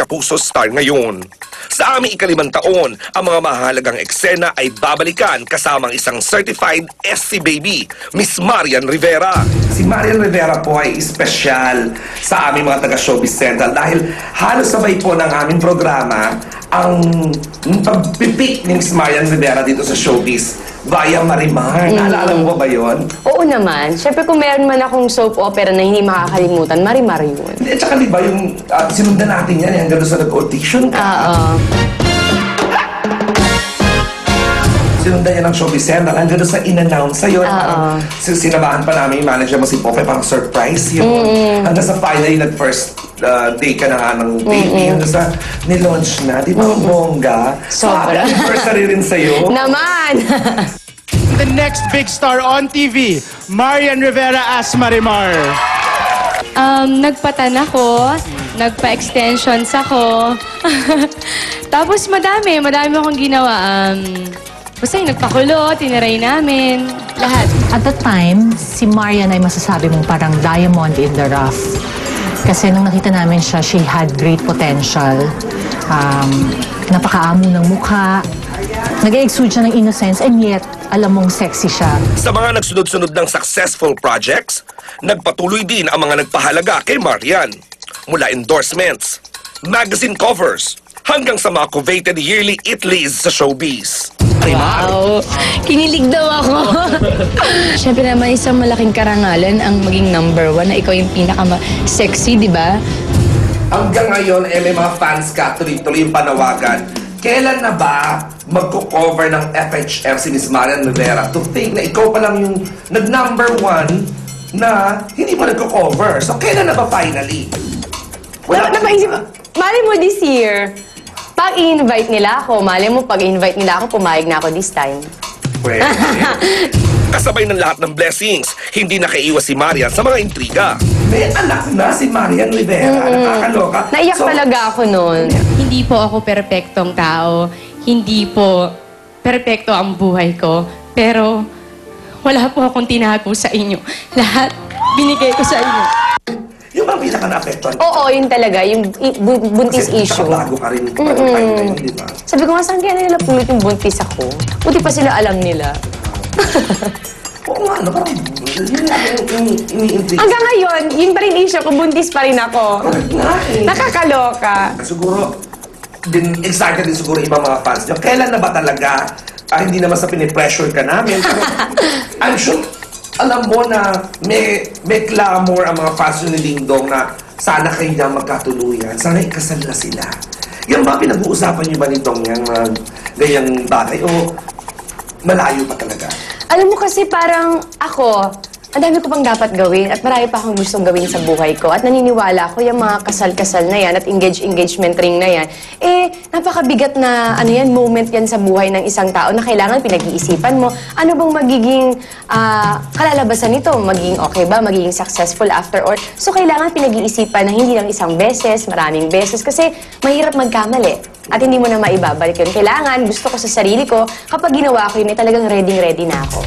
Kapuso star ngayon. Sa aming ikalimang taon, ang mga mahalagang eksena ay babalikan kasamang isang certified SC baby, Miss Marian Rivera. Si Marian Rivera po ay espesyal sa aming mga taga-Showbiz Central dahil halos sabay po ng aming programa ang pagpipik ni Miss Marian Rivera dito sa Showbiz via Marimar. Naalala mo ba yun? Oo naman. Siyempre kung meron man akong soap opera na hindi makakalimutan, Marimar yun. At saka di ba yung sinundan natin yan hanggang doon sa nag-audition ka? Sinundan niya ng Showbiz Central hanggang doon sa in-announce sa'yo. Sinabahan pa namin yung manager mo si Pope, parang surprise yun. Hanggang sa finally nag-first day ka na nga ng baby. Hanggang sa nilaunch na. Di ba ang bongga? Sobra. Anniversary rin sa'yo. Naman! The next big star on TV, Marian Rivera as Marimar. Nagpatan ako, nagpa-extensions ako. Tapos madami akong ginawa. Basta yung nagpakulo, tiniray namin, lahat. At that time, si Marian ay masasabi mong parang diamond in the rough. Kasi nung nakita namin siya, she had great potential. Napakaamo ng mukha. Nag-exude siya ng innocence and yet, alam mong sexy siya. Sa mga nagsunod-sunod ng successful projects, nagpatuloy din ang mga nagpahalaga kay Marian. Mula endorsements, magazine covers, hanggang sa mga coveted yearly Italies sa showbiz. Wow! Kinilig daw ako. Siyempre naman isang malaking karangalan ang maging #1 na ikaw yung pinaka-sexy, di ba? Hanggang ngayon, may mga fans ka, tuloy-tuloy yung panawagan. Kailan na ba magko-cover ng FHM si Miss Marian Rivera to think na ikaw pa lang yung nag-1 na hindi mo nagko-cover? So, kailan na ba finally? Wala na maisip. Mali mo this year. Pag i-invite nila ako, mali mo pag i-invite nila ako, pumayag na ako this time. Pwede. Kasabay ng lahat ng blessings, hindi nakaiwas si Marian sa mga intriga. May anak na si Marian Rivera. Nakakaloka. Naiyak talaga ako noon. Hindi po ako perpektong tao. Hindi po perpekto ang buhay ko. Pero wala po akong tinago sa inyo. Lahat binigay ko sa inyo. Yung bang pinaka-na-apektuhan? Oo, yun talaga. Yung buntis issue. Kasi nakabago ka rin. Time, di ba? Sabi ko nga, saan kaya nila pulot yung buntis ako? Buti pa sila alam nila. Oo nga, no, parang yun yung ini-intriga. Hanggang ngayon, yun pa rin issue ko, buntis pa rin ako. Correct nga eh. Nakakaloka. Siguro, excited din siguro ibang mga fans niyo. Kailan na ba talaga, hindi naman sa pinipressure ka namin, pero I'm sure, alam mo na may clamor ang mga fans ni Dingdong na sana kayo na magkatuluyan, sana ikasal na sila. Yan ba, pinag-uusapan niyo ba nitong yung ganyang bagay o malayo pa talaga? Alam mo kasi parang ako, ang dami ko pang dapat gawin at marami pa akong gustong gawin sa buhay ko. At naniniwala ko yung mga kasal-kasal na yan at engagement ring na yan, napakabigat na moment yan sa buhay ng isang tao na kailangan pinag-iisipan mo. Ano bang magiging kalalabasan nito? Magiging okay ba? Magiging successful after all? So kailangan pinag-iisipan na hindi lang isang beses, maraming beses kasi mahirap magkamali. At hindi mo na maibabalik yun. Kailangan, gusto ko sa sarili ko, kapag ginawa ko yun, talagang ready na ako.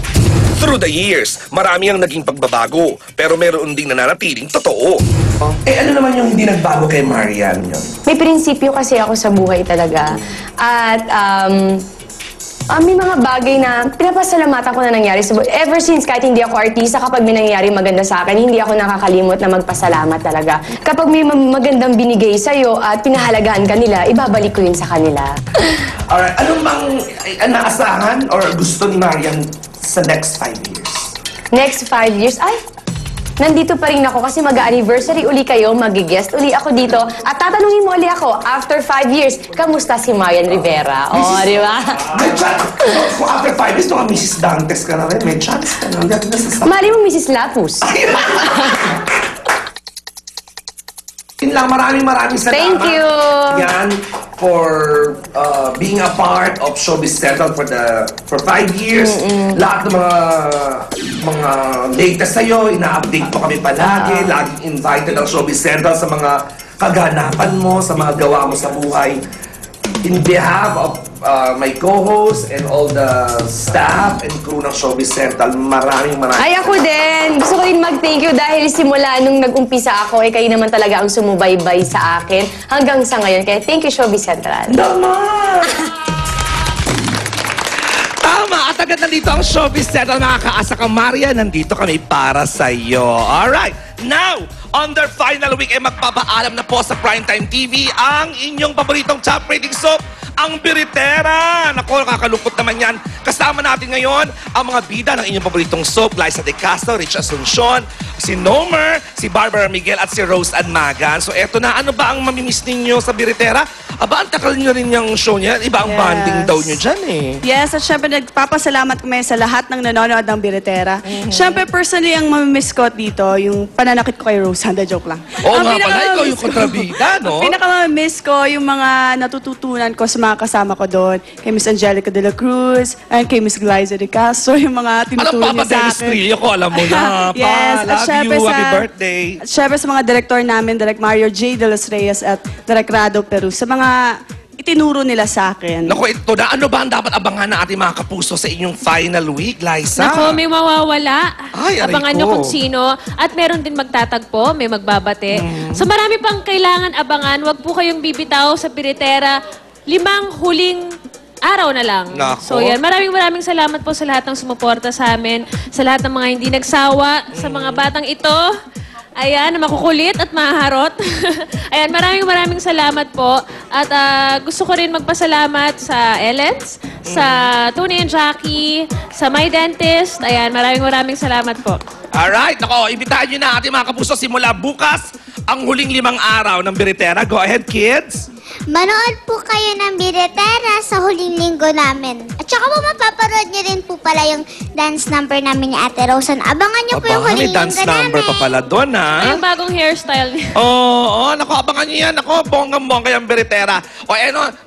Through the years, marami ang naging pagbabago, pero meron ding nananatiling totoo. Ano naman yung hindi nagbago kay Marian yun? May prinsipyo kasi ako sa buhay talaga. At may mga bagay na pinapasalamatan ko na nangyari sa buhay. Ever since, kahit hindi ako artista, kapag may nangyari maganda sa akin, hindi ako nakakalimot na magpasalamat talaga. Kapag may magandang binigay sa'yo at pinahalagahan ka nila, ibabalik ko yun sa kanila. Alright, anong bang naasahan or gusto ni Marian sa next 5 years? Next 5 years, nandito pa rin ako kasi mag-anniversary uli kayo, mag-guest uli ako dito. At tatanungin mo uli ako, after 5 years, kamusta si Marian Rivera? Di ba? May chance. Kung after 5 years, mga Mrs. Dantes ka na rin, may chance ka na. Mali mo, Mrs. Lapus. Yun lang, maraming salamat. Thank you. Yan, for being a part of Showbiz Central for 5 years. Lahat ng mga latest sa'yo, ina-update po kami palagi. Laging invited ang Showbiz Central sa mga kaganapan mo, sa mga gawa mo sa buhay. in behalf of my co-host and all the staff and crew ng Showbiz Central, maraming Ay, ako din. Gusto ko din mag-thank you dahil simula nung nag-umpisa ako, kayo naman talaga ang sumubaybay sa akin hanggang sa ngayon. Kaya thank you, Showbiz Central. naman! Tama! At agad nandito ang Showbiz Central. Makakaasa ka, Maria. Nandito kami para sa iyo. Alright! Now, on their final week, magpapaalam na po sa Primetime TV ang inyong paboritong top rating soap, ang Biritera. Naku, nakakalungkot naman yan. Kasama natin ngayon ang mga bida ng inyong paboritong soap, Liza De Castro, Rich Asuncion, si Nomer, si Barbara Miguel at si Rose Anmagan. So eto na, ano ba ang mamimiss ninyo sa Biritera? Aba, ang takal nyo rin yung show niya. Iba ang bonding daw nyo dyan eh. Yes, at syempre nagpapasalamat kami sa lahat ng nanonood ng Biritera. Syempre, personally, ang mamimiss ko dito, yung pananakit ko kay Rose. Handa, joke lang. Oo nga pala, ikaw yung kontrabida, no? Ang pinaka-mamimiss ko, yung mga natututunan ko sa mga kasama ko doon. Kay Miss Angelica de la Cruz, and kay Miss Liza De Castro, yung mga tinutulong Alam, niya Papa sa Dennis akin. Trillo ko, alam mo na. Yes, Pa, love you, happy birthday. At syempre sa mga director namin, Direk Mario J. De Los Reyes at Direk Rado Peru, sa mga itinuro nila sa akin. Naku, ito na. Ano ba ang dapat abangan ng ating mga kapuso sa inyong final week, Liza? Nako, may mawawala. Ay, aray Abangan ko. nyo kung sino. At meron din magtatagpo, may magbabate. So marami pang kailangan abangan. Huwag po kayong bibitaw sa Biritera. 5 huling araw na lang. Nako. So yan, maraming salamat po sa lahat ng sumuporta sa amin. Sa lahat ng mga hindi nagsawa. Sa mga batang ito. Ayan, na makukulit at maharot. Ayan, maraming salamat po. At gusto ko rin magpasalamat sa Ellen's, sa Tony and Jackie, sa My Dentist. Ayan, maraming salamat po. Alright, nako, imbitahan nyo na ating mga kapuso simula bukas ang huling 5 araw ng Biritera. Go ahead, kids. Manood po kayo ng Biritera sa huling linggo namin. At saka po mapaparood nyo rin po pala yung dance number namin ni Ate Rosan. Abangan nyo po yung Aba, huling may dance linggo number namin. pa pala doon, ha? Yung bagong hairstyle niya. Oo, nako, abangan nyo yan. Nako, bonggang-bongga yung Biritera. O,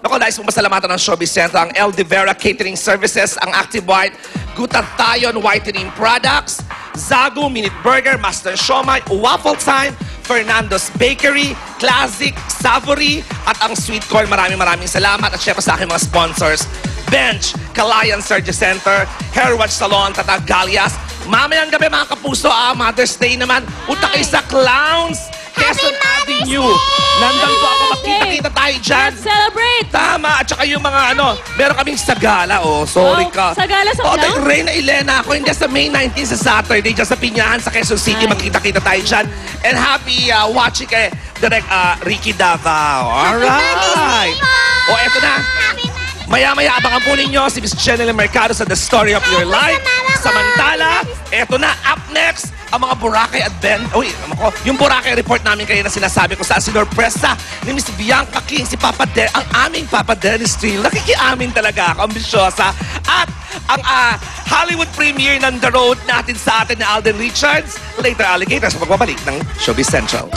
nako, nais mong pasalamatan ng Showbiz Central, ang El De Vera Catering Services, ang Active White, Glutathione Whitening Products, Zago Minute Burger, Master Siomai, Waffle Time, Fernando's Bakery, Classic, Savory, at ang Sweet Corn. Maraming salamat. At syempre sa aking mga sponsors, Bench, Calayan Surgery Center, Hair Watch Salon, Tatag Galias. Mamayang gabi mga kapuso, Mother's Day naman. Punta kayo sa Clowns, Quezon Avenue. Nandun po ako, makita-kita tayo dyan. Let's celebrate! Tama, at saka yung mga meron kaming sagala, sorry Oh, ka. sagala sa Dahil Clowns? Reyna Elena ako, hindi sa May 19 sa Saturday, dyan sa Pinyahan, sa Quezon City, Ay. magkita-kita tayo dyan. And happy watching kay Direk Ricky Davao. Alright. O, eto na. Maya-maya abangan po ninyo si Miss Jenny Mercado sa The Story of Your Life. Samantala, eto na, up next, ang mga Boracay yung Boracay report namin kayo na sinasabi ko sa sinorpresa ni Miss Bianca King, si Papa ang aming Papa Dennis Trillo. Nakikiamin talaga ako, ambisyosa. At ang Hollywood premiere ng The Road natin sa atin ni Alden Richards. Later, Alligators, magbabalik ng Showbiz Central.